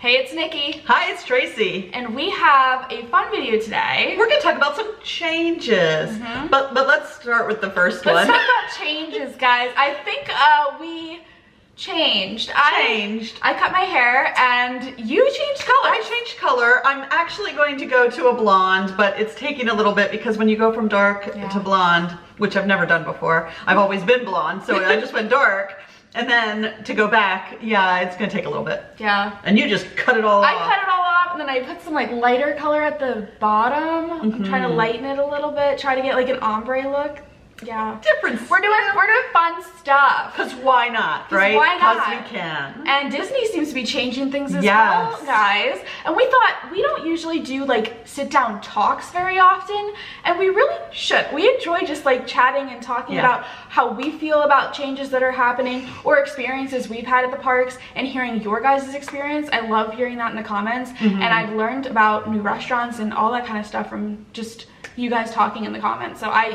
Hey, it's Nikki. Hi, it's Tracy. And we have a fun video today. We're going to talk about some changes. But let's start with the first one. Let's talk about changes, guys. I think we changed. I cut my hair and you changed color. I changed color. I'm actually going to go to a blonde, but it's taking a little bit because when you go from dark to blonde, which I've never done before, I've always been blonde, so I just went dark. And then to go back, yeah, it's gonna take a little bit. Yeah. And you just cut it all off. I cut it all off and then I put some like lighter color at the bottom. I'm trying to lighten it a little bit, try to get like an ombre look. Yeah. Difference. We're doing fun stuff. Because why not, right? Why not? Because you can. And Disney seems to be changing things as well, guys. And we thought, we don't usually do like sit down talks very often, and we really should. We enjoy just like chatting and talking about how we feel about changes that are happening or experiences we've had at the parks and hearing your guys' experience. I love hearing that in the comments. And I've learned about new restaurants and all that kind of stuff from just you guys talking in the comments. So I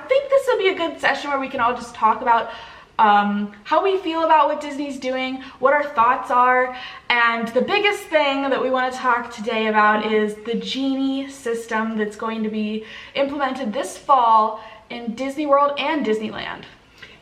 think this will be a good session where we can all just talk about how we feel about what Disney's doing, what our thoughts are, and the biggest thing that we want to talk today about is the Genie system that's going to be implemented this fall in Disney World and Disneyland.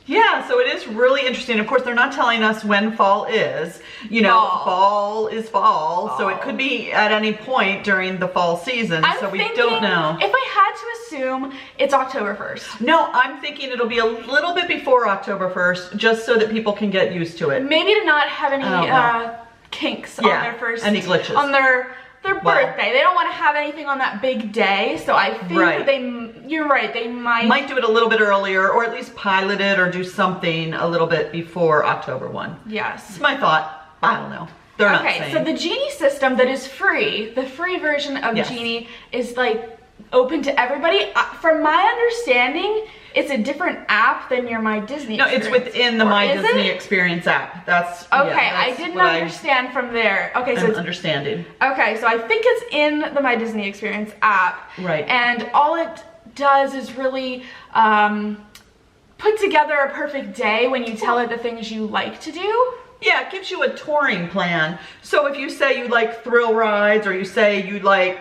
Yeah, so it is really interesting. Of course, they're not telling us when fall is. You know, fall is fall, so it could be at any point during the fall season, so we don't know. If I had to assume, it's October 1st. No, I'm thinking it'll be a little bit before October 1st, just so that people can get used to it. Maybe to not have any kinks on their first... any glitches. On their birthday. They don't want to have anything on that big day, so I think that you're right, they might do it a little bit earlier, or at least pilot it or do something a little bit before October 1. Yes. It's my thought. I don't know. They're not saying. Okay, so the Genie system that is free, the free version of Genie is like open to everybody. From my understanding, it's a different app than your My Disney experience. No, it's within the My Disney experience app. That's okay. I didn't understand from there. Okay, so it's understanding. Okay, so I think it's in the My Disney experience app. Right. And all it does is really put together a perfect day when you tell it the things you like to do. Yeah, it gives you a touring plan. So if you say you like thrill rides, or you say you like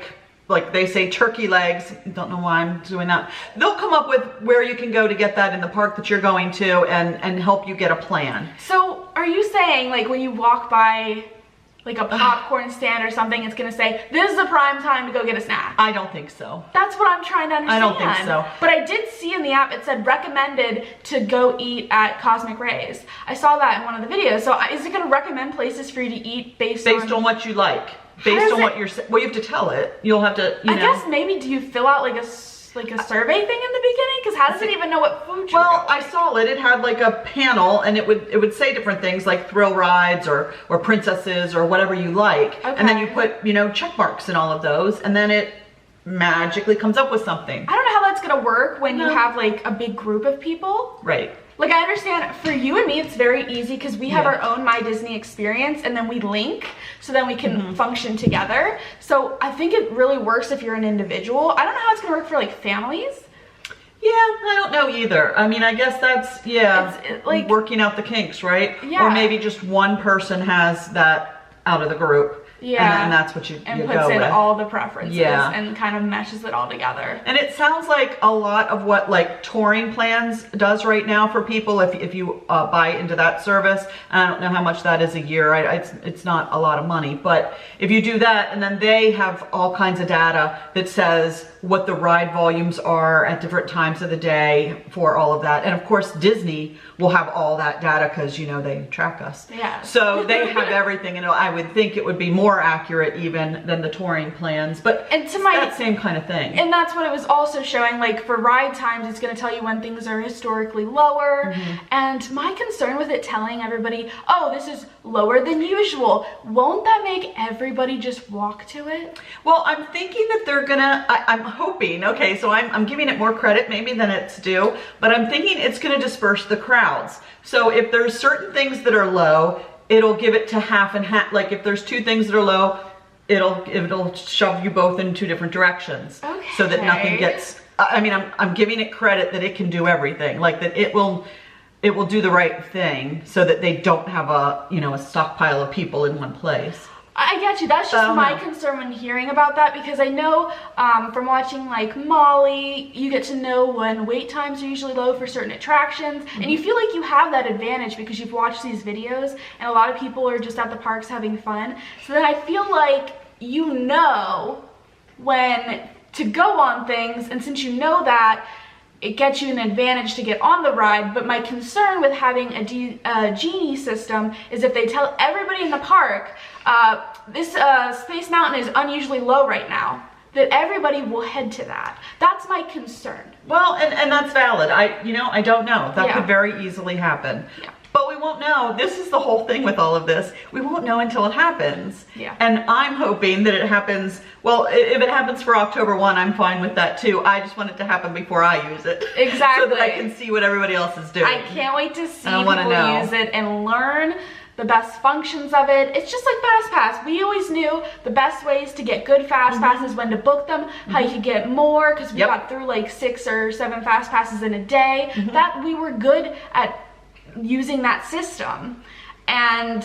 they say turkey legs, don't know why I'm doing that, they'll come up with where you can go to get that in the park that you're going to and help you get a plan. So are you saying like when you walk by like a popcorn stand or something, it's gonna say, this is the prime time to go get a snack? I don't think so. That's what I'm trying to understand. I don't think so. But I did see in the app, it said recommended to go eat at Cosmic Rays. I saw that in one of the videos. So is it gonna recommend places for you to eat based on what you like? Based on what you're, well, you have to tell it. You'll have to, you know. I guess maybe, do you fill out like a survey thing in the beginning? Because how does it even know what food you're Well, I saw it. It had like a panel, and it would say different things like thrill rides or princesses or whatever you like. Okay. And then you put, you know, check marks in all of those, and then it magically comes up with something. I don't know how that's gonna work when you have like a big group of people. Right. Like, I understand for you and me it's very easy because we have our own My Disney experience and then we link so then we can function together. So I think it really works if you're an individual. I don't know how it's gonna work for like families. Yeah, I don't know either. I mean, I guess that's, it's like working out the kinks, right? Yeah. Or maybe just one person has that out of the group. Yeah, and that's what you go with. And puts in all the preferences and kind of meshes it all together. And it sounds like a lot of what like touring plans does right now for people if you buy into that service. And I don't know how much that is a year. It's not a lot of money. But if you do that, and then they have all kinds of data that says what the ride volumes are at different times of the day for all of that. And of course, Disney will have all that data because, you know, they track us. Yeah. So they have everything. And I would think it would be more accurate even than the touring plans, but it's that same kind of thing. And that's what it was also showing, like for ride times, it's going to tell you when things are historically lower. And my concern with it telling everybody, oh, this is lower than usual, won't that make everybody just walk to it? Well, I'm thinking that they're gonna, I'm hoping, okay, so I'm giving it more credit maybe than it's due, but I'm thinking it's gonna disperse the crowds. So if there's certain things that are low, it'll give it to half and half. Like if there's two things that are low, it'll shove you both in two different directions. Okay. So that nothing gets, I mean, I'm giving it credit that it can do everything. Like that it will do the right thing so that they don't have a, you know, a stockpile of people in one place. I get you. That's just my concern when hearing about that, because I know from watching like Molly, you get to know when wait times are usually low for certain attractions, and you feel like you have that advantage because you've watched these videos and a lot of people are just at the parks having fun. So then I feel like you know when to go on things, and since you know that, it gets you an advantage to get on the ride. But my concern with having a Genie system is if they tell everybody in the park, this Space Mountain is unusually low right now, that everybody will head to that. That's my concern. Well, and that's valid. I don't know. That could very easily happen. Yeah. But we won't know. This is the whole thing with all of this. We won't know until it happens. Yeah. And I'm hoping that it happens, well, if it happens for October 1, I'm fine with that too. I just want it to happen before I use it. Exactly. So that I can see what everybody else is doing. I can't wait to see people use it and learn the best functions of it. It's just like Fast Pass. We always knew the best ways to get good Fast Passes, when to book them, how you could get more, because we got through like 6 or 7 Fast Passes in a day. That we were good at using that system, and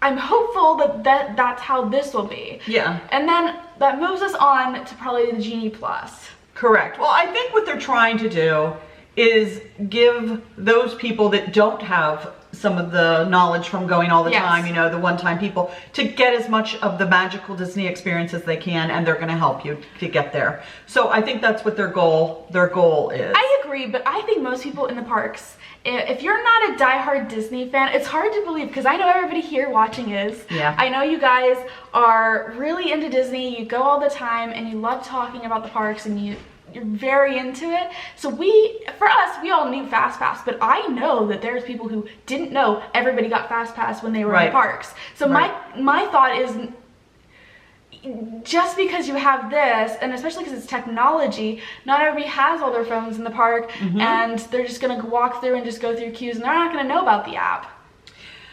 I'm hopeful that that's how this will be. Yeah. And then that moves us on to probably the Genie Plus. Correct. Well, I think what they're trying to do is give those people that don't have some of the knowledge from going all the time, you know, the one-time people, to get as much of the magical Disney experience as they can, and they're going to help you to get there. So I think that's what their goal is. I agree, but I think most people in the parks, if you're not a diehard Disney fan, it's hard to believe, because I know everybody here watching is. Yeah. I know you guys are really into Disney, you go all the time, and you love talking about the parks, and you're very into it. So for us, we all knew Fast Pass, but I know that there's people who didn't know everybody got Fast Pass when they were in the parks. So my thought is, just because you have this, and especially because it's technology, not everybody has all their phones in the park, and they're just gonna walk through and just go through queues, and they're not gonna know about the app.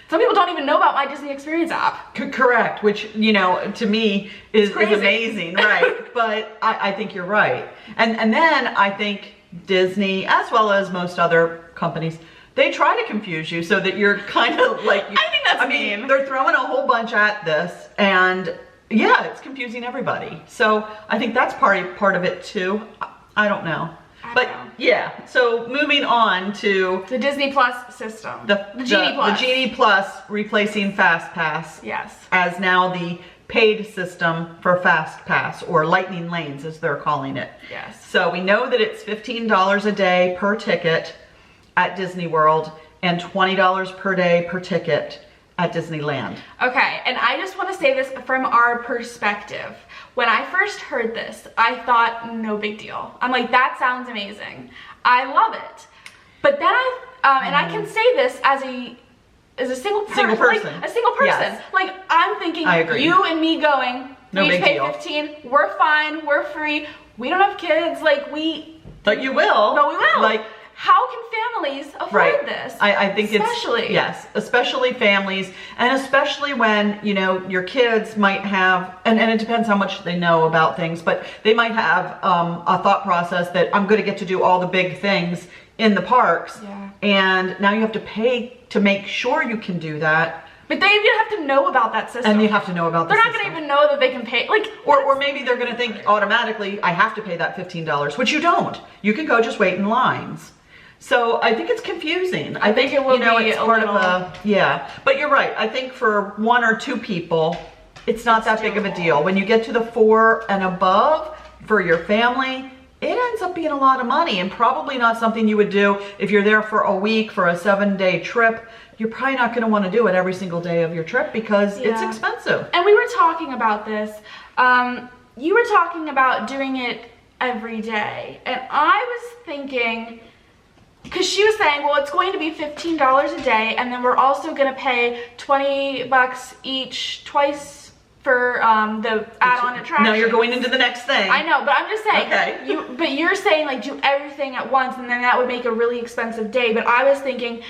Some people don't even know about my Disney Experience app. Correct, which, you know, to me is amazing, right? But I think you're right. And then I think Disney, as well as most other companies, they try to confuse you so that you're kind of like... I think that's mean. They're throwing a whole bunch at this, and yeah, it's confusing everybody. So I think that's part of it too. I don't know. But yeah, so moving on to the Disney Plus system. The Genie Plus. The Genie Plus replacing Fast Pass. Yes. As now the paid system for Fast Pass, or Lightning Lanes as they're calling it. Yes. So we know that it's $15 a day per ticket at Disney World and $20 per day per ticket at Disneyland. Okay, and I just want to say this from our perspective. When I first heard this, I thought, no big deal. I'm like, that sounds amazing. I love it. But then and I can say this as a single person. Like, a single person. Yes. Like, I'm thinking, you and me going, we each pay $15, we're fine, we're free, we don't have kids, like But you will. But we will. Like, how can families afford this? I think especially families, and especially when, you know, your kids might have, and it depends how much they know about things, but they might have a thought process that I'm going to get to do all the big things in the parks, and now you have to pay to make sure you can do that. But they even have to know about that system. And you have to know about the system. They're not going to even know that they can pay, like... Or maybe they're going to think automatically, I have to pay that $15, which you don't. You can go just wait in lines. So I think it's confusing. I think it will, you know, it's part of a, but you're right. I think for 1 or 2 people, it's not that big of a deal. When you get to the 4 and above for your family, it ends up being a lot of money, and probably not something you would do if you're there for a week for a 7-day trip. You're probably not going to want to do it every single day of your trip because it's expensive. And we were talking about this. You were talking about doing it every day, and I was thinking, because she was saying, well, it's going to be $15 a day, and then we're also going to pay $20 each twice for the add-on attraction. No, you're going into the next thing. I know, but I'm just saying. But you're saying like do everything at once, and then that would make a really expensive day. But I was thinking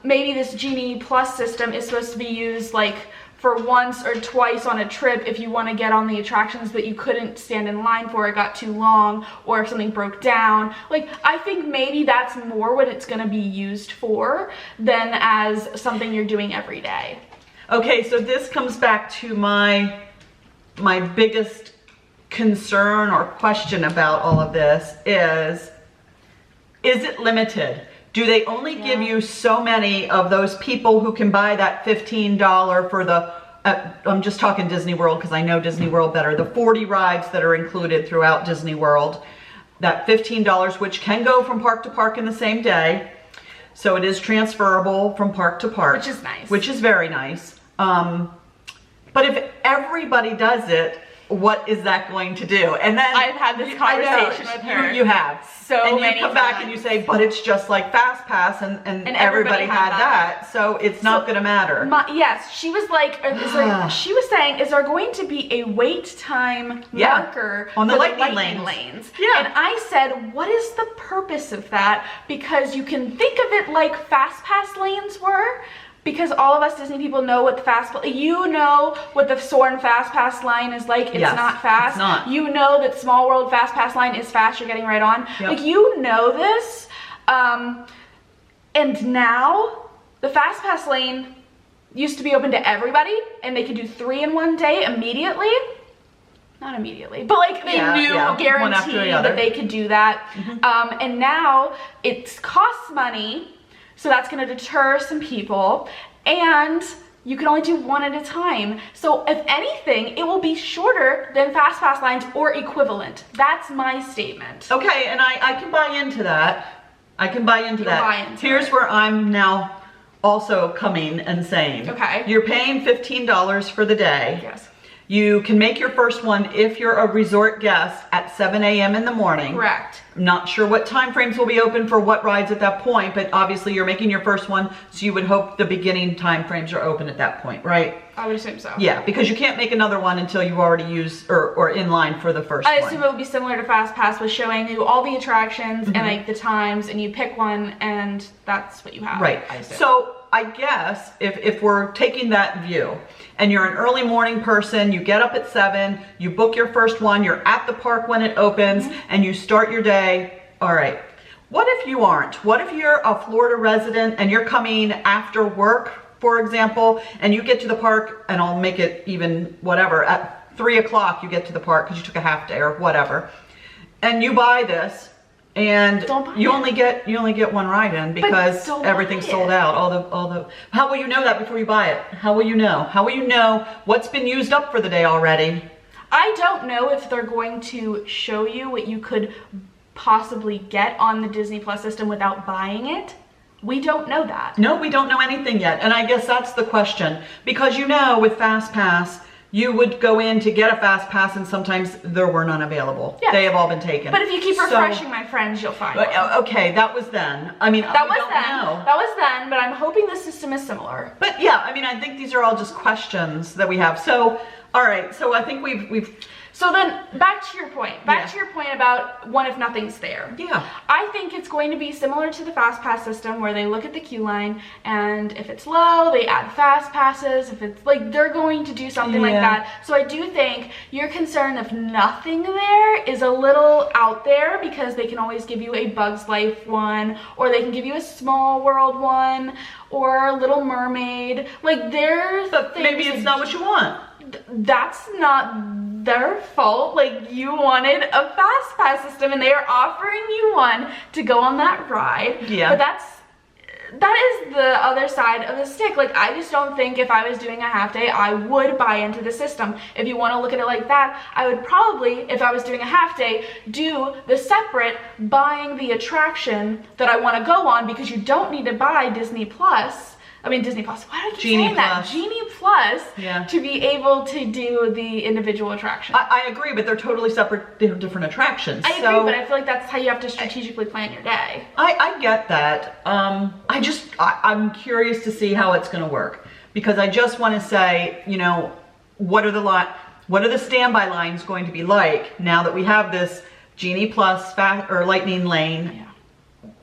maybe this Genie Plus system is supposed to be used like for once or twice on a trip if you want to get on the attractions but you couldn't stand in line for it, got too long, or if something broke down. Like, I think maybe that's more what it's going to be used for than as something you're doing every day. Okay, so this comes back to my biggest concern or question about all of this is it limited? Do they only give you so many of those people who can buy that $15 for the, I'm just talking Disney World because I know Disney World better, the 40 rides that are included throughout Disney World, that $15, which can go from park to park in the same day. So it is transferable from park to park. Which is nice. Which is very nice. But if everybody does it, what is that going to do? And then I've had this conversation with her. You have. So and many you come back and you say, but it's just like Fast Pass and everybody had that. So it's not going to matter. Yes, she was like, she was saying, is there going to be a wait time marker on the for lightning lanes? Yeah. And I said, what is the purpose of that? Because you can think of it like Fast Pass lanes were. Because all of us Disney people know what the you know what the Soarin' Fast Pass line is like. It's not fast. It's not. You know that Small World Fast Pass line is fast. You're getting right on. Yep. Like, you know this. And now the Fast Pass lane used to be open to everybody, and they could do 3 in one day immediately. Not immediately, but like they knew guaranteed that they could do that. Mm-hmm. And now it costs money. So that's going to deter some people, and you can only do 1 at a time. So if anything, it will be shorter than Fast Pass lines or equivalent. That's my statement. Okay, and I can buy into that. I can buy into that. Here's where I'm now also coming and saying, okay, you're paying $15 for the day. Yes. You can make your first one if you're a resort guest at 7 a.m. in the morning. Correct. I'm not sure what time frames will be open for what rides at that point, but obviously you're making your first one, so you would hope the beginning time frames are open at that point, right? I would assume so. Yeah, because you can't make another one until you've already used or in line for the first one. I assume it would be similar to Fast Pass with showing you all the attractions and like the times, and you pick one and that's what you have. Right. So I guess if we're taking that view and you're an early morning person, you get up at 7, you book your first one, you're at the park when it opens, and you start your day. All right. What if you aren't? What if you're a Florida resident and you're coming after work, for example, and you get to the park, and I'll make it even whatever, at 3 o'clock you get to the park because you took a half day or whatever, and you buy this, and you only get 1 ride in because everything's sold out. All the how will you know that before you buy it? How will you know? How will you know what's been used up for the day already? I don't know if they're going to show you what you could possibly get on the Disney Plus system without buying it. We don't know that. No, we don't know anything yet. And I guess that's the question. Because with Fast Pass, you would go in to get a Fast Pass and sometimes there were none available. Yes. They have all been taken. But if you keep refreshing, my friends, you'll find one. Okay, that was then. I mean, that was then, but I'm hoping the system is similar. But yeah, I mean, I think these are all just questions that we have. So, all right, so I think we've So then, back to your point. To your point about what if nothing's there. Yeah. I think it's going to be similar to the Fast Pass system where they look at the queue line, and if it's low, they add Fast Passes. If it's like, they're going to do something like that. So I do think your concern of nothing there is a little out there, because they can always give you a Bug's Life one, or they can give you a Small World one, or a Little Mermaid. Like, there's But maybe it's not what you want. That's not their fault. Like, you wanted a Fast Pass system and they are offering you one to go on that ride. Yeah. But that is the other side of the stick. Like, I just don't think if I was doing a half day, I would buy into the system. If you want to look at it like that, I would probably, if I was doing a half day, do the separate buying the attraction that I want to go on, because you don't need to buy Disney Plus. I mean, Disney Plus. Why do I keep saying that? Genie Plus. Yeah. To be able to do the individual attraction. I agree, but they're totally separate, different attractions. I agree, but I feel like that's how you have to strategically plan your day. I get that. I'm curious to see how it's going to work, because I just want to say, you know, what are the standby lines going to be like now that we have this Genie Plus Lightning Lane? Yeah.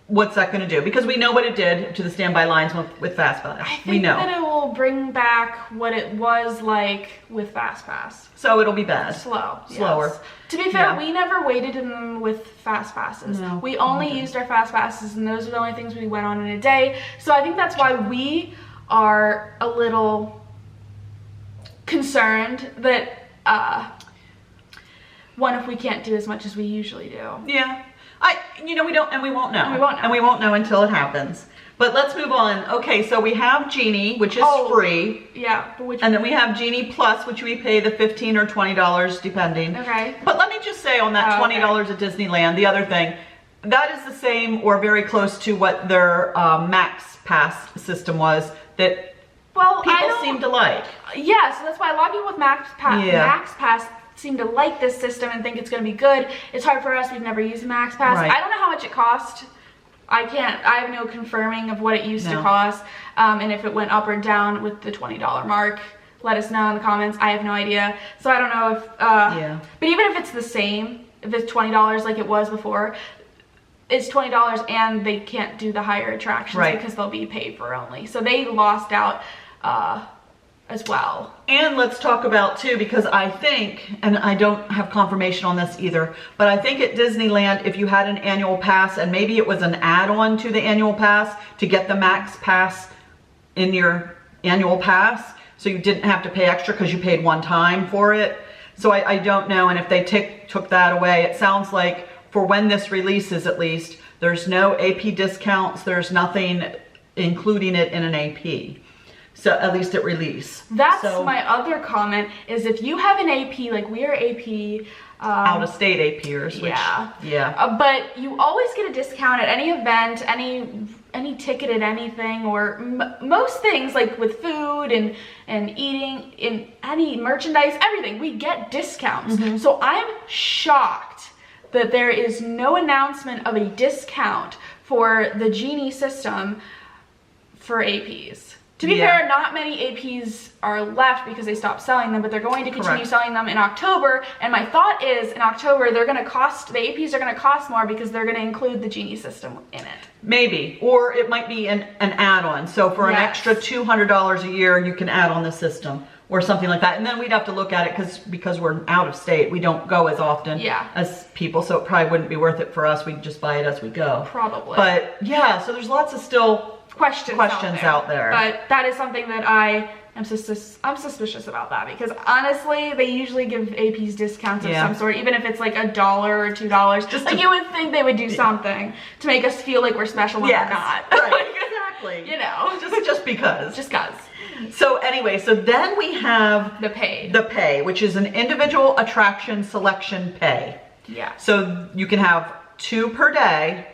What's that going to do? Because we know what it did to the standby lines with Fast Pass. I think that it will bring back what it was like with Fast Pass. So it'll be bad. Slower. Yes. To be fair, we never waited in them with Fast Passes. No, we only used our Fast Passes, and those are the only things we went on in a day. So I think that's why we are a little concerned that, if we can't do as much as we usually do. Yeah. We don't, and we won't know. And we won't know. And we won't know until it happens. But let's move on. Okay, so we have Genie, which is free. Yeah. And then we have Genie Plus, which we pay the $15 or $20 depending. Okay. But let me just say on that $20 at Disneyland, the other thing, that is the same or very close to what their Max Pass system was that people seem to like. Yeah, so that's why a lot of people with Max Pass seem to like this system and think it's going to be good. It's hard for us. We've never used Max Pass. Right. I don't know how much it cost. I have no confirming of what it used to cost, and if it went up or down with the $20 mark. Let us know in the comments. I have no idea. So I don't know if, but even if it's the same, if it's $20 like it was before, it's $20 and they can't do the higher attractions because they'll be paid for only. So they lost out as well. And let's talk about too, because I think, and I don't have confirmation on this either, but I think at Disneyland, if you had an annual pass and maybe it was an add-on to the annual pass to get the Max Pass in your annual pass, so you didn't have to pay extra because you paid one time for it. So I don't know, and if they took that away, it sounds like for when this releases at least, there's no AP discounts, there's nothing including it in an AP. So at least at release. That's my other comment, is if you have an AP, like we are AP, out of state APers, which, but you always get a discount at any event, any ticket at anything, or most things like with food and eating, in any merchandise, everything, we get discounts. So I'm shocked that there is no announcement of a discount for the Genie system for APs. To be fair, not many APs are left because they stopped selling them, but they're going to continue selling them in October. And my thought is in October, the APs are going to cost more because they're going to include the Genie system in it. Maybe, or it might be an add-on. So for an extra $200 a year, you can add on the system or something like that. And then we'd have to look at it because we're out of state. We don't go as often as people, so it probably wouldn't be worth it for us. We'd just buy it as we go. Probably. But yeah, so there's lots of still questions out there. But that is something that I'm suspicious about that, because honestly, they usually give APs discounts of some sort, even if it's like $1 or $2. Just like you would think they would do something to make us feel like we're special when we're not. Right, exactly. You know, just because. Just cause. So anyway, so then we have the pay. The pay, which is an individual attraction selection pay. Yeah. So you can have 2 per day.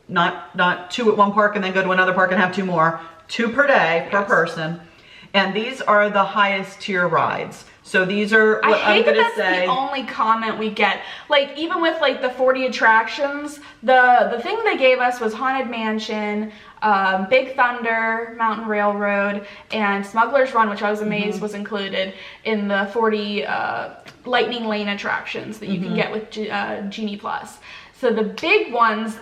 Not 2 at one park and then go to another park and have 2 more. 2 per day per person. And these are the highest tier rides. So these are what I'm going to say. That's the only comment we get. Like even with like the 40 attractions, the thing they gave us was Haunted Mansion, Big Thunder, Mountain Railroad, and Smuggler's Run, which I was amazed was included in the 40 Lightning Lane attractions that you can get with Genie Plus. So the big ones,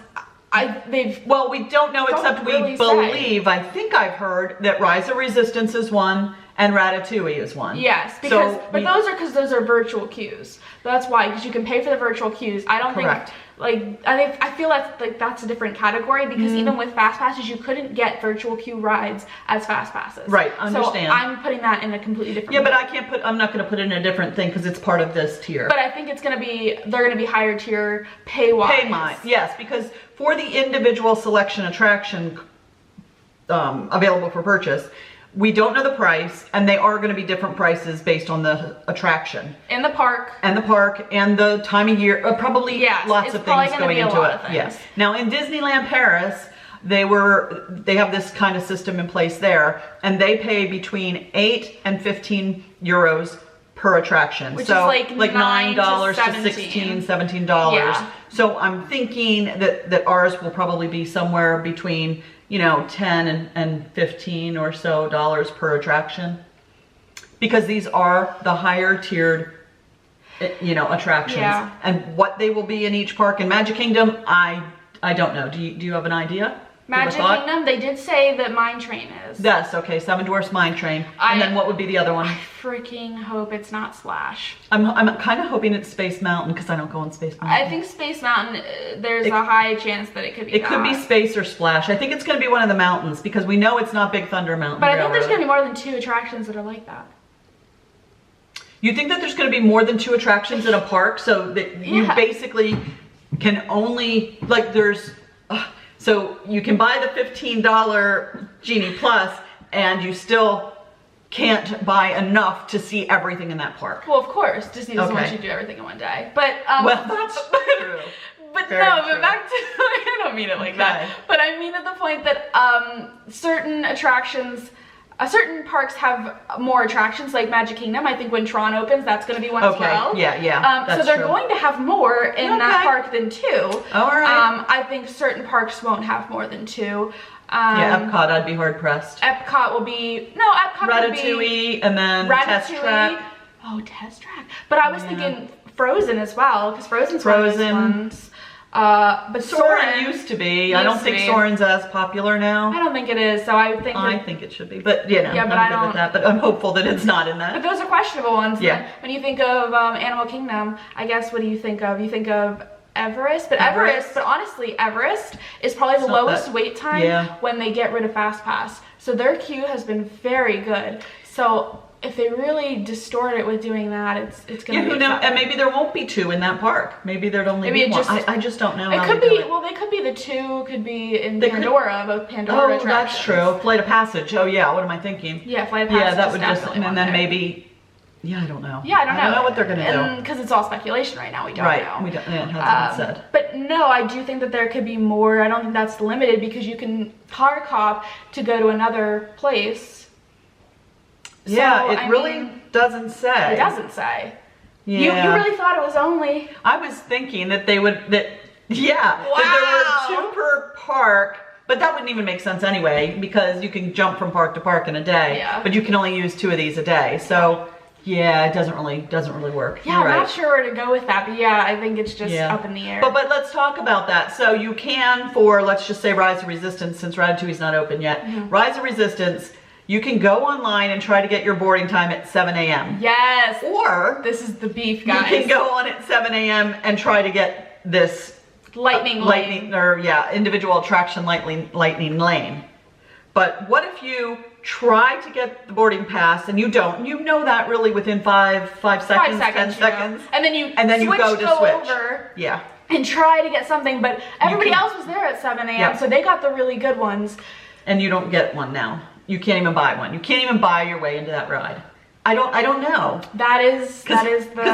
we don't know, except we believe, I think I've heard that Rise of Resistance is one and Ratatouille is one. Yes, because those are virtual queues. That's why, because you can pay for the virtual queues. I don't think, I feel that's a different category, because even with fast passes, you couldn't get virtual queue rides as fast passes. Right, understand. So I'm putting that in a completely different but I'm not going to put it in a different thing because it's part of this tier. But I think they're going to be higher tier pay-wise. Yes, because for the individual selection attraction available for purchase, we don't know the price, and they are going to be different prices based on the attraction. In the park. And the time of year, probably lots of things going into it. Yes. Now in Disneyland Paris, they have this kind of system in place there, and they pay between 8 and 15 euros per attraction. Which is like $9 to $16, $17. Yeah. So I'm thinking that ours will probably be somewhere between 10 and 15 or so dollars per attraction, because these are the higher tiered attractions. And what they will be in each park in Magic Kingdom, I don't know. Do you have an idea? Magic Kingdom, they did say that Mine Train is. Yes, okay, Seven Dwarfs Mine Train. And then what would be the other one? I freaking hope it's not Splash. I'm kind of hoping it's Space Mountain, because I don't go on Space Mountain. I think Space Mountain, there's a high chance that it could be It could be Space or Splash. I think it's going to be one of the mountains, because we know it's not Big Thunder Mountain But I think there's going to be more than 2 attractions that are like that. You think that there's going to be more than 2 attractions in a park, so that you basically can only, like, there's, so you can buy the $15 Genie Plus, and you still can't buy enough to see everything in that park. Well, of course, Disney doesn't want you to do everything in one day. But well, that's true. But but back to, I don't mean it like that. But I mean at the point that certain attractions, certain parks have more attractions, like Magic Kingdom. I think when Tron opens, that's going to be one as well. Yeah, so they're going to have more in that park than 2. All right. I think certain parks won't have more than 2. Yeah, Epcot, I'd be hard pressed. Epcot will be, no, Epcot will be Ratatouille, and then Test Track. Oh, Test Track. But I was thinking Frozen as well, because Frozen's one of those ones. But Soarin' used to be. I don't think Soarin's as popular now. I don't think it is, so I think I think it should be, but you know, yeah, but I'm good with that. But I'm hopeful that it's not in that. But those are questionable ones. Yeah. When you think of Animal Kingdom, I guess, what do you think of? You think of Everest, but honestly, Everest is probably the lowest wait time when they get rid of Fast Pass. So their queue has been very good. So if they really distort it with doing that, it's gonna be and maybe there won't be 2 in that park. Maybe there'd only be 1. I just don't know. It could be. Well, they could be the 2. Could be in Pandora, both Pandora attractions. That's true. Flight of Passage. Oh yeah. What am I thinking? Yeah, Flight of Passage. Yeah, that would just, and then maybe. Yeah, I don't know. Yeah, I don't know what they're gonna do. Because it's all speculation right now. We don't know. Right. We don't. It hasn't been said. But no, I do think that there could be more. I don't think that's limited because you can park hop to go to another place. Yeah, so, it really doesn't say. It doesn't say. Yeah. You really thought it was only. I was thinking that they would. That there were 2 per park. But that wouldn't even make sense anyway, because you can jump from park to park in a day. Yeah. But you can only use 2 of these a day. So yeah, it doesn't really work. Yeah, I'm not sure where to go with that, but yeah, I think it's just up in the air. But let's talk about that. So you can, for let's just say Rise of Resistance, since Ratatouille's not open yet. Rise of Resistance, you can go online and try to get your boarding time at 7 a.m. Yes. Or this is the beef, guys. You can go on at 7 a.m. and try to get this lightning individual attraction lightning lane. But what if you try to get the boarding pass and you don't? You know that really within 5 seconds, 10 seconds. And then you go switch over. Yeah. And try to get something, but everybody else was there at 7 a.m. So they got the really good ones. And you don't get one now. You can't even buy one. You can't even buy your way into that ride. I don't know. That is because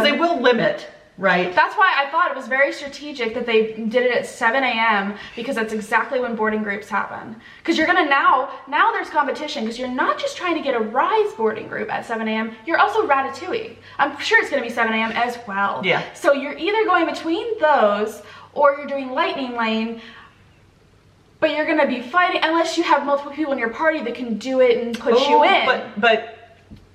they will limit. Right. That's why I thought it was very strategic that they did it at 7 a.m. because that's exactly when boarding groups happen. Because you're gonna now there's competition because you're not just trying to get a Rise boarding group at 7 a.m. You're also Ratatouille. I'm sure it's gonna be 7 a.m. as well. Yeah. So you're either going between those or you're doing Lightning Lane. But you're gonna be fighting unless you have multiple people in your party that can do it and put you in. But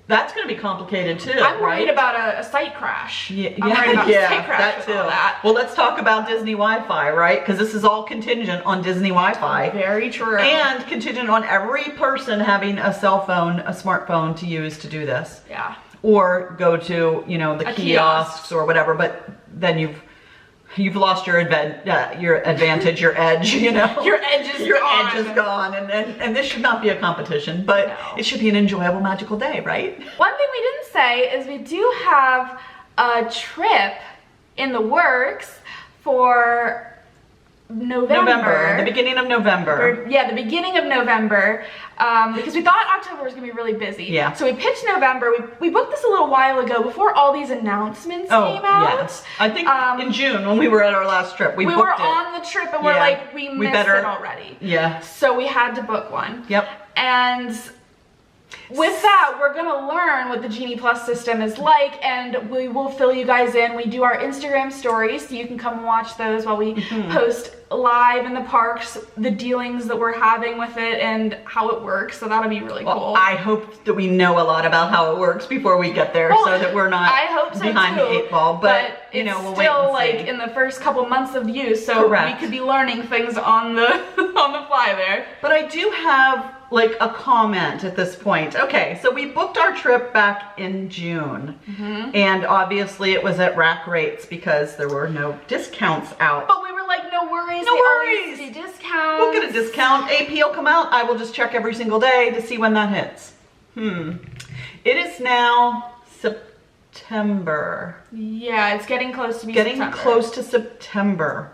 that's going to be complicated too. I'm worried about a site crash. Yeah, I'm worried about a site crash that too. All that. Well, let's talk about Disney Wi-Fi, right? Because this is all contingent on Disney Wi-Fi. Very true. And contingent on every person having a cell phone, a smartphone to use to do this. Yeah. Or go to the kiosks or whatever. But then you've lost your advantage, your edge, Your edge is gone, and this should not be a competition, but it should be an enjoyable, magical day, right? One thing we didn't say is we do have a trip in the works for November. The beginning of November. The beginning of November, because we thought October was gonna be really busy. Yeah. So we pitched November. We booked this a little while ago before all these announcements came out. Yes. I think in June when we were at our last trip, we booked were on the trip and we're like, we missed it already. Yeah. So we had to book one. Yep. And with that, we're gonna learn what the Genie Plus system is like, and we will fill you guys in. We do our Instagram stories, so you can come and watch those while we post live in the parks, the dealings that we're having with it and how it works. So that'll be really cool. I hope that we know a lot about how it works before we get there, so that we're not behind the 8 ball. But it's we'll still wait and see. In the first couple months of use, so we could be learning things on the on the fly there. But I do have a comment at this point. Okay, so we booked our trip back in June, and obviously it was at rack rates because there were no discounts out. But we were like, no worries. No worries. Always do discounts. We'll get a discount. AP will come out. I will just check every single day to see when that hits. It is now September. September. Yeah, it's getting close to be Getting September. close to September.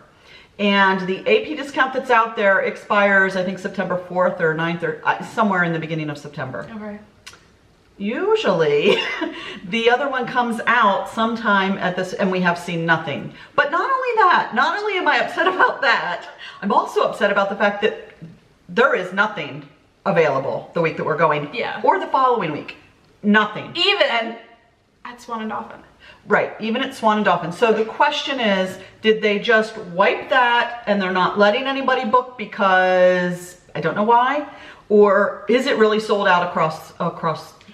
And the AP discount that's out there expires, I think, September 4th or 9th or somewhere in the beginning of September. Okay. Usually, the other one comes out sometime at this, and we have seen nothing. But not only that, not only am I upset about that, I'm also upset about the fact that there is nothing available the week that we're going. Yeah. Or the following week. Nothing. Even at Swan and Dolphin. Right, even at Swan and Dolphin. So the question is, did they just wipe that and they're not letting anybody book because, I don't know why, or is it really sold out across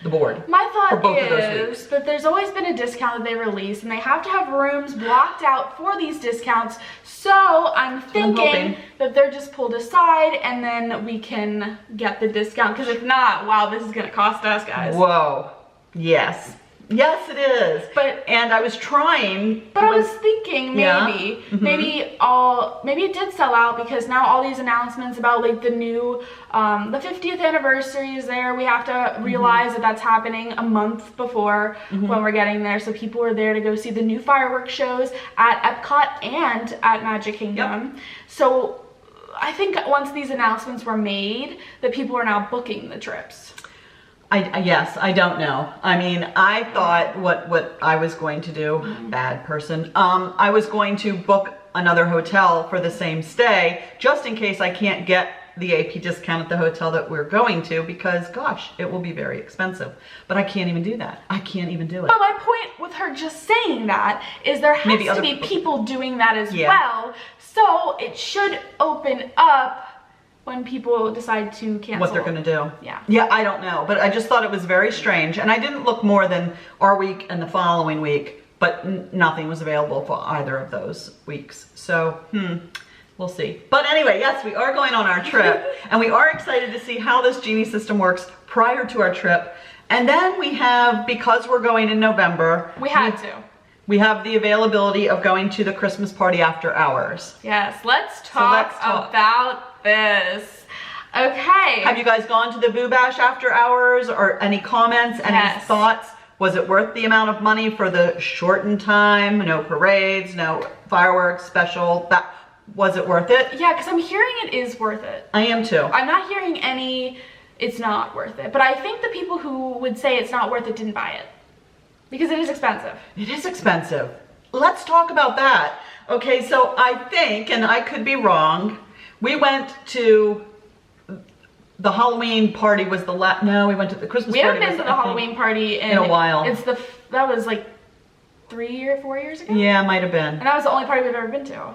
the board? My thought both of those is weeks? that there's always been a discount that they release, and they have to have rooms blocked out for these discounts. So I'm thinking that they're just pulled aside, and then we can get the discount. Because if not, wow, this is going to cost us, guys. Whoa. Yes. Yes, it is. And I was trying. But I was thinking maybe, maybe it did sell out because now all these announcements about like the new, the 50th anniversary is there. We have to realize that that's happening a month before when we're getting there. So people are there to go see the new fireworks shows at Epcot and at Magic Kingdom. So I think once these announcements were made, that people are now booking the trips. Yes, I don't know. I mean, I thought what I was going to do, bad person, I was going to book another hotel for the same stay, just in case I can't get the AP discount at the hotel that we're going to, because gosh, it will be very expensive. But I can't even do that. I can't even do it. But my point with her just saying that is there has to be people doing that as well. So it should open up when people decide to cancel. What they're going to do. Yeah. Yeah, I don't know. But I just thought it was very strange. And I didn't look more than our week and the following week, but nothing was available for either of those weeks. So, we'll see. But anyway, yes, we are going on our trip. And we are excited to see how this Genie system works prior to our trip. And then we have, because we're going in November. We had to. We have the availability of going to the Christmas party after hours. Yes, let's talk about this. Okay. Have you guys gone to the Boo Bash after hours, or any comments, any thoughts? Was it worth the amount of money for the shortened time? No parades, no fireworks special. Was it worth it? Yeah, because I'm hearing it is worth it. I am too. I'm not hearing any it's not worth it. But I think the people who would say it's not worth it didn't buy it. Because it is expensive. It is expensive. Let's talk about that. Okay, so I think, and I could be wrong, we went to the Halloween party was the last, no, we went to the Christmas party. We haven't been to the Halloween party in a while. That was like 3 or 4 years ago? Yeah, might have been. And that was the only party we've ever been to.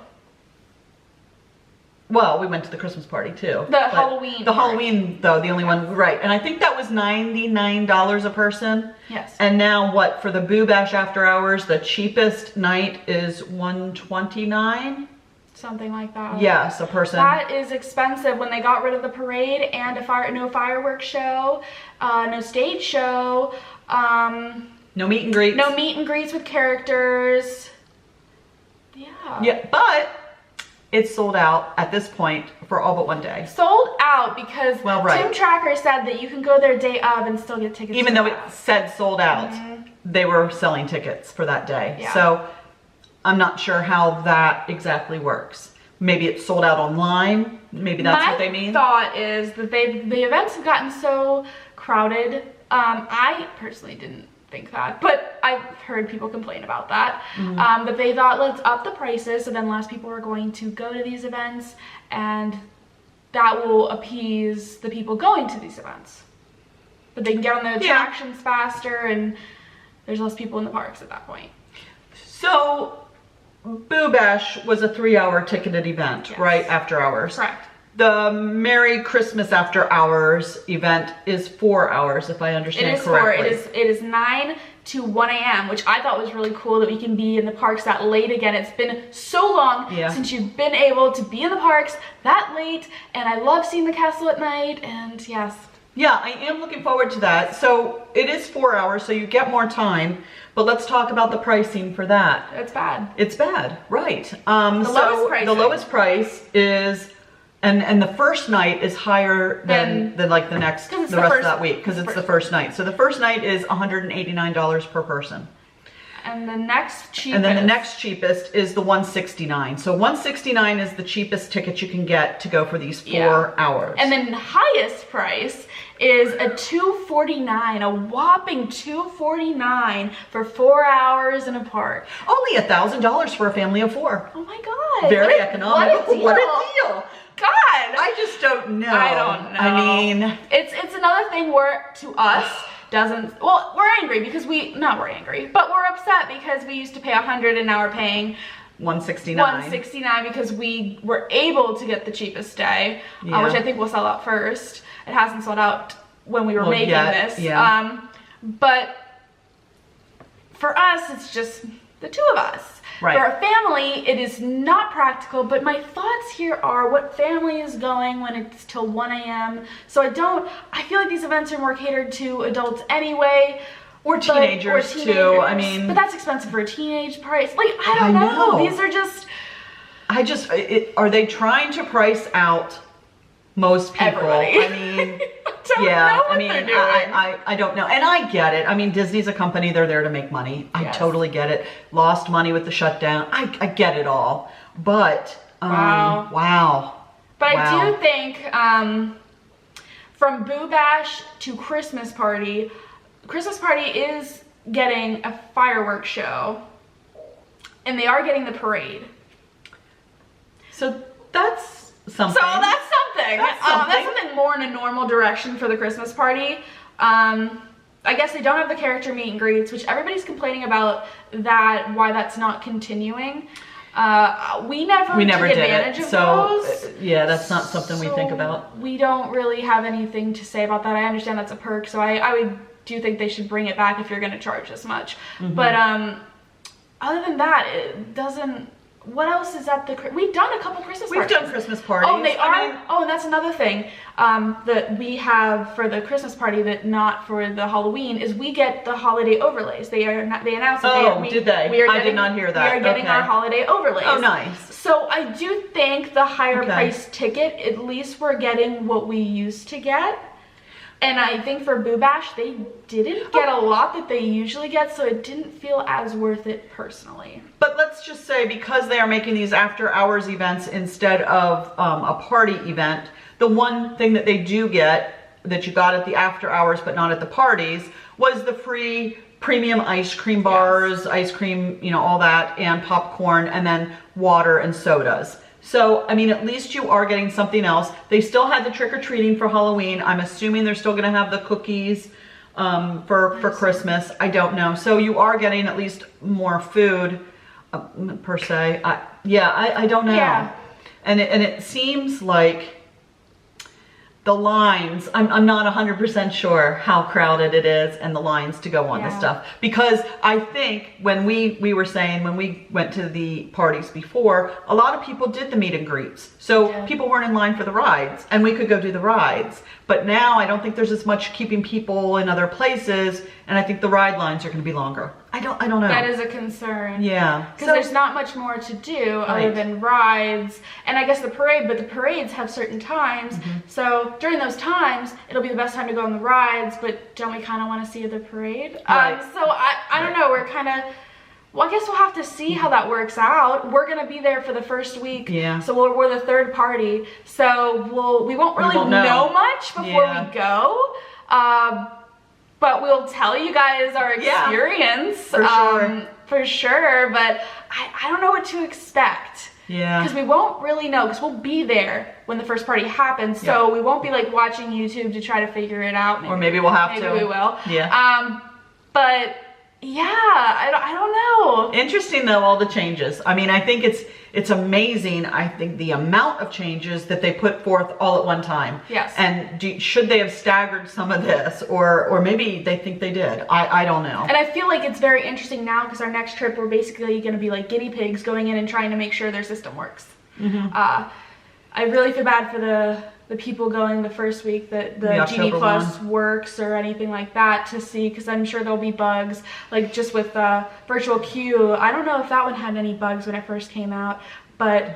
Well, we went to the Christmas party too. Halloween. The Halloween, though, the only one, right. And I think that was $99 a person. Yes. And now what, for the Boo Bash after hours, the cheapest night is $129? Something like that. Yes, a person. That is expensive when they got rid of the parade and no fireworks show, no stage show, no meet and greets. No meet and greets with characters. Yeah. Yeah, but it's sold out at this point for all but one day. Sold out because right. Tim Tracker said that you can go there day of and still get tickets. Even though it said sold out, they were selling tickets for that day. Yeah. So I'm not sure how that exactly works. Maybe it's sold out online. Maybe that's what they mean. My thought is that the events have gotten so crowded. I personally didn't think that, but I've heard people complain about that. But they thought, let's up the prices so then less people are going to go to these events, and that will appease the people going to these events. But they can get on the attractions faster, and there's less people in the parks at that point. So Boo Bash was a 3-hour ticketed event, right? After hours. Correct. The Merry Christmas After Hours event is 4 hours, if I understand correctly. It is 9 to 1 a.m., which I thought was really cool that we can be in the parks that late again. It's been so long since you've been able to be in the parks that late, and I love seeing the castle at night, and yes. Yeah, I am looking forward to that. So it is 4 hours, so you get more time. But let's talk about the pricing for that. It's bad. It's bad, right. The lowest price is, and the first night is higher than like the rest of that week, because it's the first night. So the first night is $189 per person. And the next cheapest. And then the next cheapest is the $169. So $169 is the cheapest ticket you can get to go for these 4 hours. And then the highest price is a $249, a whopping $249 for 4 hours in a park. Only $1,000 for a family of 4. Oh my God. Very economical. What a deal. God. I just don't know. I don't know. I mean, it's another thing where to us doesn't, well, we're angry because we're angry, but we're upset because we used to pay $100 and now we're paying $169 because we were able to get the cheapest day, which I think will sell out first. It hasn't sold out when we were making this. Yeah. But for us, it's just the 2 of us. Right. For a family, it is not practical, but my thoughts here are what family is going when it's till 1 a.m. So I feel like these events are more catered to adults anyway. Or teenagers too. I mean, but that's expensive for a teenage price. Like, I don't know. These are just. Are they trying to price out most people? Everybody. I mean, I I don't know. And I get it. I mean, Disney's a company, they're there to make money. I totally get it. Lost money with the shutdown. I get it all. But, wow. But I do think, from Boo Bash to Christmas Party is getting a fireworks show. And they are getting the parade. So that's something. That's something more in a normal direction for the Christmas party. I guess they don't have the character meet and greets, which everybody's complaining about why that's not continuing. We never took advantage of those. Yeah, that's not something we think about. We don't really have anything to say about that. I understand that's a perk, so I do think they should bring it back if you're going to charge this much. But other than that, it doesn't. What else is at we've done a couple Christmas parties. We've done Christmas parties. Oh, they are? And that's another thing that we have for the Christmas party that not for the Halloween is we get the holiday overlays. They announced that did they? I did not hear that. We are getting our holiday overlays. Oh, nice. So I do think the higher price ticket, at least we're getting what we used to get. And I think for Boo Bash, they didn't get a lot that they usually get, so it didn't feel as worth it personally. But let's just say, because they are making these after hours events instead of a party event, the one thing that they do get that you got at the after hours but not at the parties was the free premium ice cream bars, ice cream, all that, and popcorn, and then water and sodas. So, I mean, at least you are getting something else. They still had the trick-or-treating for Halloween. I'm assuming they're still going to have the cookies for Christmas. I don't know. So you are getting at least more food, per se. I don't know. Yeah. And it seems like the lines, I'm not 100% sure how crowded it is and the lines to go on this stuff. Because I think when we were saying, when we went to the parties before, a lot of people did the meet and greets. So people weren't in line for the rides and we could go do the rides. But now I don't think there's as much keeping people in other places. And I think the ride lines are going to be longer. I don't know. That is a concern. Yeah. Because there's not much more to do other than rides. And I guess the parade, but the parades have certain times. So during those times, it'll be the best time to go on the rides, but don't we kind of want to see the parade? So I don't know. We're kind of, well, I guess we'll have to see how that works out. We're going to be there for the first week. Yeah. So we're the third party. So we won't really know much before we go. But we'll tell you guys our experience. For sure. But I don't know what to expect. Yeah. Because we won't really know, because we'll be there when the first party happens. So we won't be like watching YouTube to try to figure it out. Or maybe we'll have to. Maybe we will. Yeah. But yeah, I don't know. Interesting though, all the changes. I mean, I think it's amazing. I think the amount of changes that they put forth all at one time. Yes. And should they have staggered some of this, or maybe they think they did. I don't know. And I feel like it's very interesting now because our next trip, we're basically going to be like guinea pigs going in and trying to make sure their system works. I really feel bad for the people going the first week that the Genie Plus works or anything like that to see, because I'm sure there'll be bugs, like just with virtual queue. I don't know if that one had any bugs when it first came out, but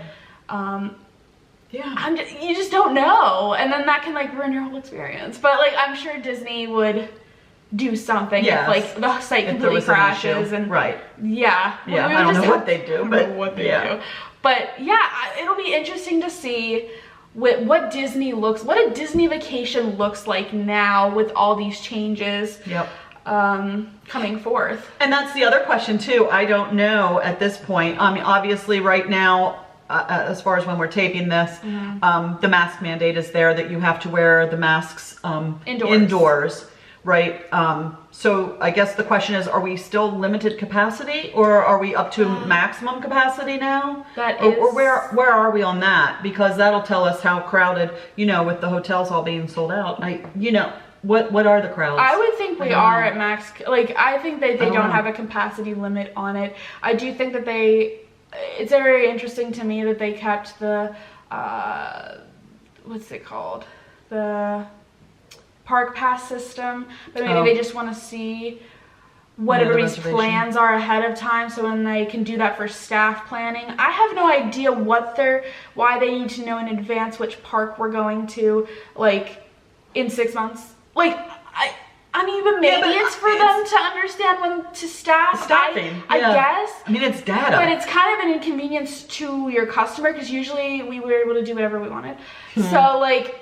you just don't know, and then that can like ruin your whole experience. But like I'm sure Disney would do something Yes. if like the site If there completely was an crashes issue. and Right. yeah. Yeah, We I don't just know what they do, but what they yeah. do. But yeah, it'll be interesting to see what a Disney vacation looks like now with all these changes. Yep. Coming forth. And that's the other question too. I don't know at this point. I mean, obviously right now, as far as when we're taping this, the mask mandate is there that you have to wear the masks indoors, right? So I guess the question is, are we still limited capacity or are we up to maximum capacity now? Or where are we on that? Because that'll tell us how crowded, with the hotels all being sold out. What are the crowds? I would think we are at max. Like, I think that they don't know. have a capacity limit on it. I do think that it's very interesting to me that they kept the, what's it called? The park pass system. But maybe they just want to see what everybody's plans are ahead of time, so when they can do that for staff planning. I have no idea why they need to know in advance which park we're going to, like, in 6 months. Like, I mean, but maybe it's for them to understand when to staffing. I guess. I mean, it's data. But it's kind of an inconvenience to your customer because usually we were able to do whatever we wanted. So, like,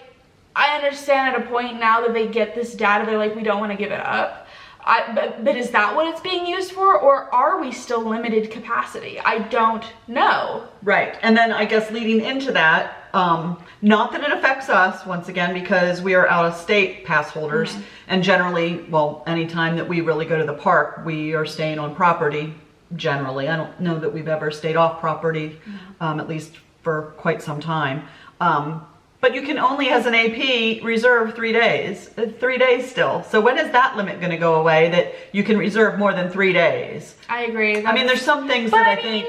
I understand at a point now that they get this data, they're like, we don't want to give it up. But is that what it's being used for, or are we still limited capacity? I don't know. Right. And then I guess leading into that, not that it affects us, once again, because we are out-of-state pass holders, and generally, well, anytime that we really go to the park, we are staying on property, generally. I don't know that we've ever stayed off property, at least for quite some time. But you can only, as an AP, reserve 3 days. 3 days still. So when is that limit going to go away that you can reserve more than 3 days? I agree. I mean, there's some things that I think...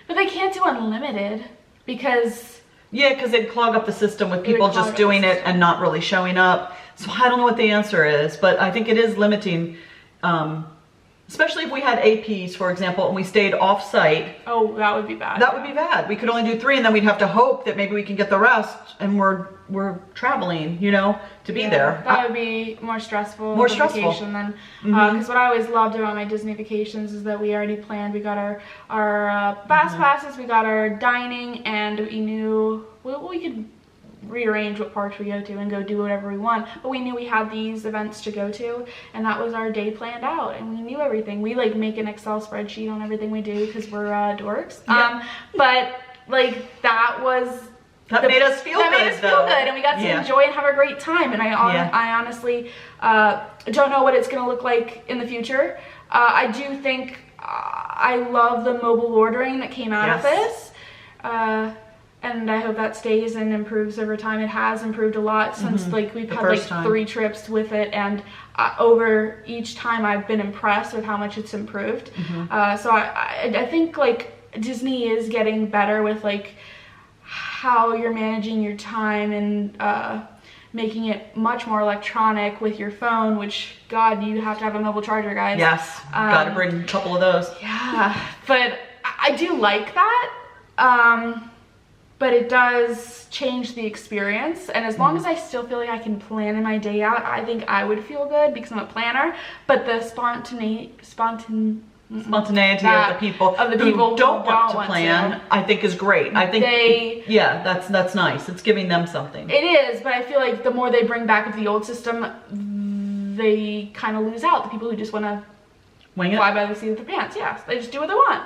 But they can't do unlimited because... Yeah, because it'd clog up the system with people just doing it and not really showing up. So I don't know what the answer is, but I think it is limiting... especially if we had APs, for example, and we stayed off-site. Oh, that would be bad. That would be bad. We could only do 3, and then we'd have to hope that maybe we can get the rest, and we're traveling, to be there. That would be more stressful. Vacation than because what I always loved about my Disney vacations is that we already planned. We got our fast passes, we got our dining, and we knew we could rearrange what parks we go to and go do whatever we want, but we knew we had these events to go to, and that was our day planned out, and we knew everything. We like make an Excel spreadsheet on everything we do because we're dorks. But like that made us feel good, and we got to enjoy and have a great time. And I honestly don't know what it's going to look like in the future. I do think I love the mobile ordering that came out of this. And I hope that stays and improves over time. It has improved a lot since like we've had like 3 trips with it, and over each time I've been impressed with how much it's improved. So I think like Disney is getting better with like how you're managing your time and making it much more electronic with your phone, which God, you have to have a mobile charger, guys. Yes, got to bring a couple of those. Yeah, but I do like that. But it does change the experience, and as long as I still feel like I can plan in my day out, I think I would feel good because I'm a planner. But the spontaneity of the people who don't want to plan, I think is great. I think that's nice. It's giving them something. It is, but I feel like the more they bring back of the old system, they kind of lose out. The people who just want to fly by the seat of their pants. Yes, they just do what they want.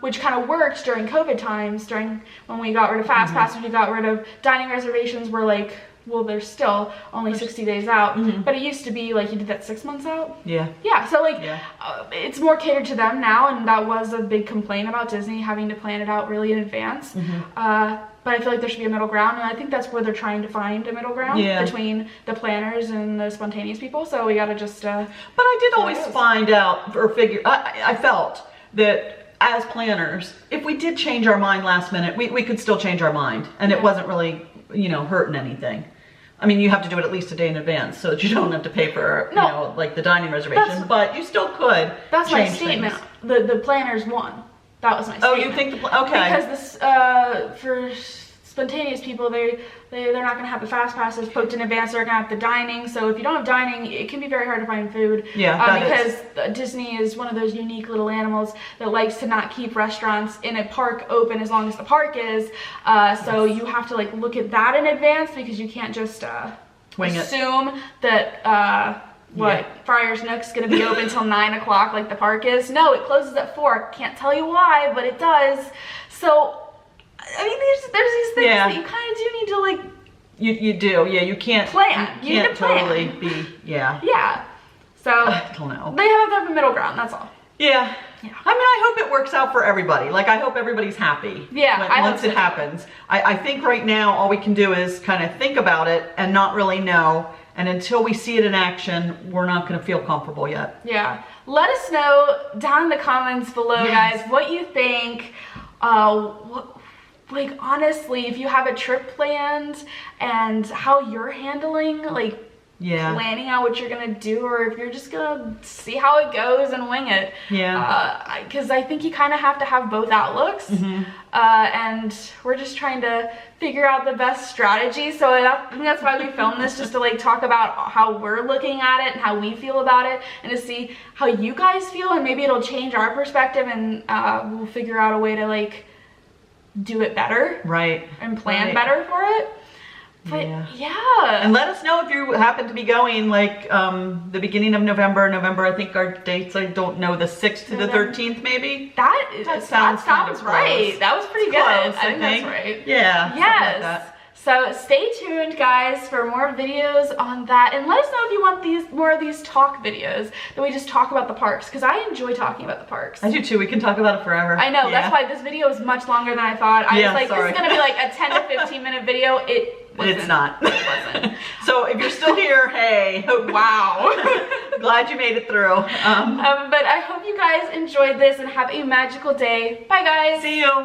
Which kind of worked during COVID times, during when we got rid of fast passes, we got rid of dining reservations. We're like, well, they're still only 60 days out, but it used to be like you did that 6 months out. Yeah, so like it's more catered to them now, and that was a big complaint about Disney having to plan it out really in advance. But I feel like there should be a middle ground, and I think that's where they're trying to find a middle ground between the planners and the spontaneous people. So we gotta just but I did always find out or figure I felt that as planners, if we did change our mind last minute, we could still change our mind, and it wasn't really hurting anything. I mean, you have to do it at least a day in advance so that you don't have to pay for like the dining reservation, but you still could. That's my statement. The planners won. That was my statement. Oh, you think okay? Because this for spontaneous people, they're not going to have the fast passes booked in advance. They're going to have the dining. So if you don't have dining, it can be very hard to find food. Yeah, because Disney is one of those unique little animals that likes to not keep restaurants in a park open as long as the park is. So you have to like look at that in advance, because you can't just assume that Friar's Nook's gonna be open till 9 o'clock like the park is. No, it closes at 4. Can't tell you why, but it does. So I mean, there's these things that you kind of do need to like. You do, yeah. You can't plan. You can't totally be, Yeah. So I don't know. They have to have a middle ground. That's all. Yeah. I mean, I hope it works out for everybody. Like, I hope everybody's happy. Yeah. Once it happens. I think right now all we can do is kind of think about it and not really know. And until we see it in action, we're not going to feel comfortable yet. Yeah. Let us know down in the comments below, guys, what you think. Like, honestly, if you have a trip planned and how you're handling, like, planning out what you're gonna do, or if you're just gonna see how it goes and wing it. Because I think you kind of have to have both outlooks. And we're just trying to figure out the best strategy. So I think that's why we filmed this, just to like talk about how we're looking at it and how we feel about it, and to see how you guys feel, and maybe it'll change our perspective, and we'll figure out a way to like do it better, and plan better for it. But and let us know if you happen to be going like the beginning of November. I think our dates, I don't know, the 6th to the 13th maybe. That sounds right. That was pretty good. Close, I think that's right. Yeah. Yes. Like that. So stay tuned, guys, for more videos on that, and let us know if you want more of these talk videos that we just talk about the parks, because I enjoy talking about the parks. I do too. We can talk about it forever. I know. That's why this video is much longer than I thought. I was like, this is gonna be like a 10 to 15 minute video. It's not. It wasn't. So if you're still here, hey, wow. Glad you made it through. But I hope you guys enjoyed this and have a magical day. Bye, guys. See you.